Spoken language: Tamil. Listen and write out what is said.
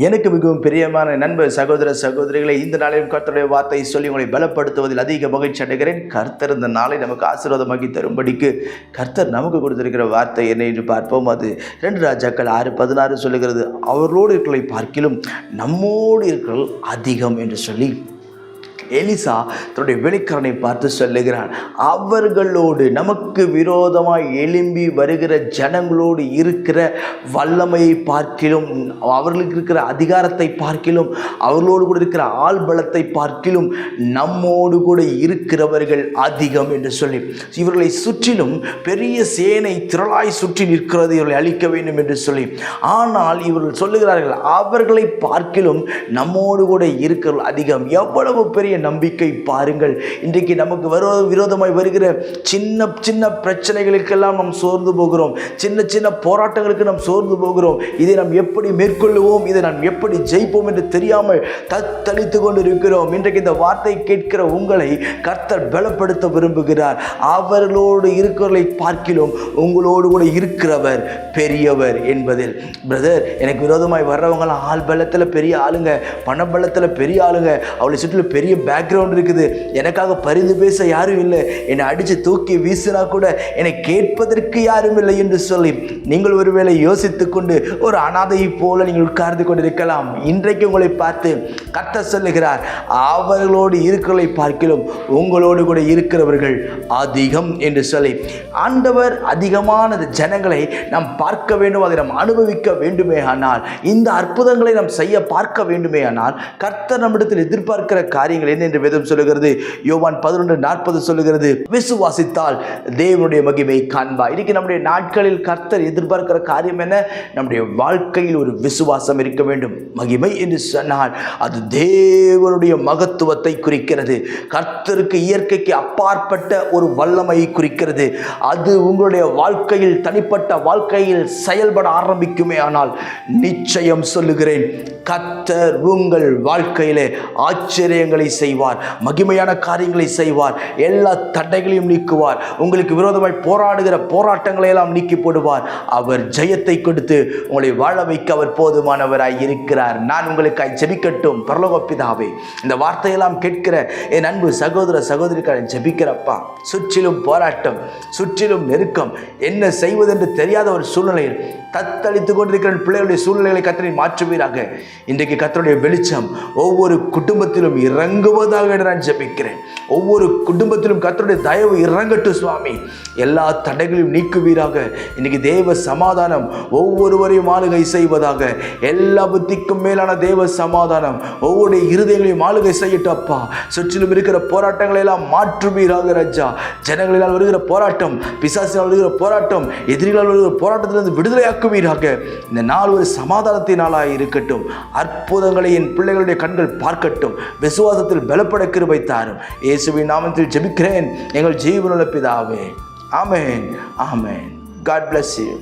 எனக்கு மிகவும் பிரியமான நண்பர் சகோதர சகோதரிகளை, இந்த நாளையும் கர்த்தருடைய வார்த்தை சொல்லி உங்களை பலப்படுத்துவதில் அதிக மகிழ்ச்சி அடைகிறேன். கர்த்தர் இந்த நாளை நமக்கு ஆசீர்வாதமாக்கி தரும்படிக்கு கர்த்தர் நமக்கு கொடுத்திருக்கிற வார்த்தை என்ன என்று பார்ப்போம். அது 2 ராஜாக்கள் 6:16 சொல்லுகிறது, அவர்களோடு இருக்கிறதை பார்க்கிலும் நம்மோடு இருக்கிற அதிகம் என்று சொல்லி எலிசா தன்னுடைய வேலைக்காரனை பார்த்து சொல்லுகிறான், அவர்களோடு நமக்கு விரோதமாய் எழும்பி வருகிற ஜனங்களோடு இருக்கிற வல்லமையை பார்க்கிலும், அவர்களுக்கு இருக்கிற அதிகாரத்தை பார்க்கிலும், அவர்களோடு கூட இருக்கிற ஆள் பலத்தை பார்க்கிலும் நம்மோடு கூட இருக்கிறவர்கள் அதிகம் என்று சொல்லி, இவர்களை சுற்றிலும் பெரிய சேனை திரளாய் சுற்றி நிற்கிறது, இவர்களை அழிக்க வேண்டும் என்று சொல்லி, ஆனால் இவர்கள் சொல்லுகிறார்கள் அவர்களை பார்க்கிலும் நம்மோடு கூட இருக்கிறவர்கள் அதிகம். எவ்வளவு பெரிய நம்பிக்கை பாருங்கள். இன்றைக்கு நமக்கு விரோதமாய் வருகிற சின்ன சின்ன பிரச்சனைகளுக்கெல்லாம் நாம் சோர்ந்து போகிறோம், சின்ன சின்ன போராட்டங்களுக்கு நாம் சோர்ந்து போகிறோம். இதை நாம் எப்படி மேற்கொள்ளுவோம், இதை நாம் எப்படி ஜெயிப்போம் என்று தெரியாமல் தத்தளித்து கொண்டு இருக்கிறோம். இன்றைக்கு இந்த வார்த்தை கேட்கிற உங்களை கர்த்தர் பலப்படுத்த விரும்புகிறார். அவர்களோடு இருக்கிறவர்களை பார்க்கிலும் உங்களோடு கூட இருக்கிறவர் பெரியவர் என்பதில். பிரதர், எனக்கு விரோதமாய் வர்றவங்களாம் ஆள் பலத்தில் பெரிய ஆளுங்க, பண பலத்தில் பெரிய ஆளுங்க, அவளை சுற்றிலும் பெரிய பேக்ரவுண்ட் இருக்குது, எனக்காக பரிந்து பேச யாரும் இல்லை, என்னை அடித்து தூக்கி வீசினா கூட என்னை கேட்பதற்கு யாரும் இல்லை என்று சொல்லி நீங்கள் ஒருவேளை யோசித்து கொண்டு ஒரு அனாதையை போல நீங்கள் உட்கார்ந்து கொண்டிருக்கலாம். இன்றைக்கு உங்களை பார்த்து கர்த்தர் சொல்லுகிறார், அவர்களோடு இருக்கிறவர்களை பார்க்கிலும் உங்களோடு கூட இருக்கிறவர்கள் அதிகம் என்று சொல்லி, ஆண்டவர் அதிகமான ஜனங்களை நாம் பார்க்க வேண்டும், அதை நாம் அனுபவிக்க வேண்டுமே ஆனால், இந்த அற்புதங்களை நாம் செய்ய பார்க்க வேண்டுமே ஆனால், கர்த்தர் நம்மிடத்தில் எதிர்பார்க்கிற காரியங்கள் என்ன என்று வேதம் சொல்லுகிறது. யோவான் 11:40 சொல்லுகிறது, விசுவாசித்தால் தேவனுடைய மகிமை காண்பாய். இன்னைக்கு நம்முடைய நாட்களில் கர்த்தர் எதிர்பார்க்கிற காரியம் என்ன? நம்முடைய வாழ்க்கையில் ஒரு விசுவாசம் இருக்க வேண்டும். மகிமை என்று சொன்னால் அது தேவனுடைய மகத்துவத்தை குறிக்கிறது, கர்த்தருக்கு இயற்கைக்கு அப்பாற்பட்ட ஒரு வல்லமையை குறிக்கிறது. அது உங்களுடைய வாழ்க்கையில், தனிப்பட்ட வாழ்க்கையில் செயல்பட ஆரம்பிக்குமே ஆனால், நிச்சயம் சொல்லுகிறேன், கர்த்தர் உங்கள் வாழ்க்கையிலே ஆச்சரியங்களை செய்வார், மகிமையான காரியங்களை செய்வார், எல்லா தடைகளையும் நீக்குவார், உங்களுக்கு விரோதமாய் போராடுகிற போராட்டங்களை எல்லாம் நீக்கி போடுவார். அவர் ஜெயத்தை கொடுத்து உங்களை வாழ வைக்க அவர் போதுமானவராய் இருக்கிறார். நான் உங்களுக்காய் ஜெபிக்கட்டும். பரலோக பிதாவே, இந்த வார்த்தையெல்லாம் கேட்கிற என் அன்பு சகோதர சகோதரிக்காக ஜெபிக்கிறப்பா. சுற்றிலும் போராட்டம், சுற்றிலும் நெருக்கம், என்ன செய்வதென்று தெரியாத ஒரு சூழ்நிலையில் தத்தளித்து கொண்டிருக்கிற பிள்ளைகளுடைய சூழ்நிலைகளை கர்த்தரை மாற்றுவீராக. இன்றைக்கு கர்த்தருடைய வெளிச்சம் ஒவ்வொரு குடும்பத்திலும் இறங்குவதாக நான் ஜெபிக்கிறேன். ஒவ்வொரு குடும்பத்திலும் கர்த்தருடைய தயவு இறங்கட்டும் சுவாமி. எல்லா தடைகளையும் நீக்குவீராக. இன்னைக்கு தேவ சமாதானம் ஒவ்வொருவரையும் ஆளுகை செய்வதாக. எல்லா புத்திக்கும் மேலான தேவ சமாதானம் ஒவ்வொரு இருதயங்களையும் ஆளுகை செய்யட்டும் அப்பா. சுற்றிலும் இருக்கிற போராட்டங்களை எல்லாம் மாற்றுவீராக ராஜா. ஜனங்களால் வருகிற போராட்டம், பிசாசினால் வருகிற போராட்டம், எதிரிகளால் வருகிற போராட்டத்திலிருந்து விடுதலையாக்குவீராக. இந்த நாள் ஒரு சமாதானத்தின் நாளாக இருக்கட்டும். அற்புதங்களை என் பிள்ளைகளுடைய கண்கள் பார்க்கட்டும். விசுவாசத்தில் பலப்பட கிருபை தாரும். இயேசுவின் நாமத்தில் ஜெபிக்கிறேன் எங்கள் ஜீவனுள்ள பிதாவே. ஆமென், ஆமென். God bless you.